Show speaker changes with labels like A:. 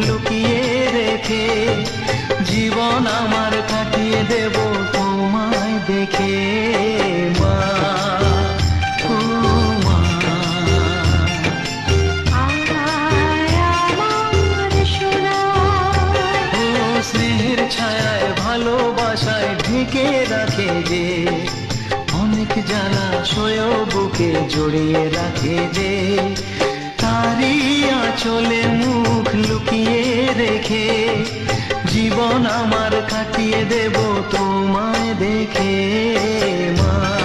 A: লুকিয়ে রেখে জীবন আমার কাটিয়ে দেব তোমায় দেখে মা, ও মা। ও স্নেহের ছায়ায় ভালোবাসায় ঢেকে রাখে যে অনেক জ্বালা সয় বুকে জড়িয়ে রাখে যে তারই আঁচলে মুখ লুকিয়ে রেখে জীবন আমার কাটিয়ে দেব তোমায় দেখে মা।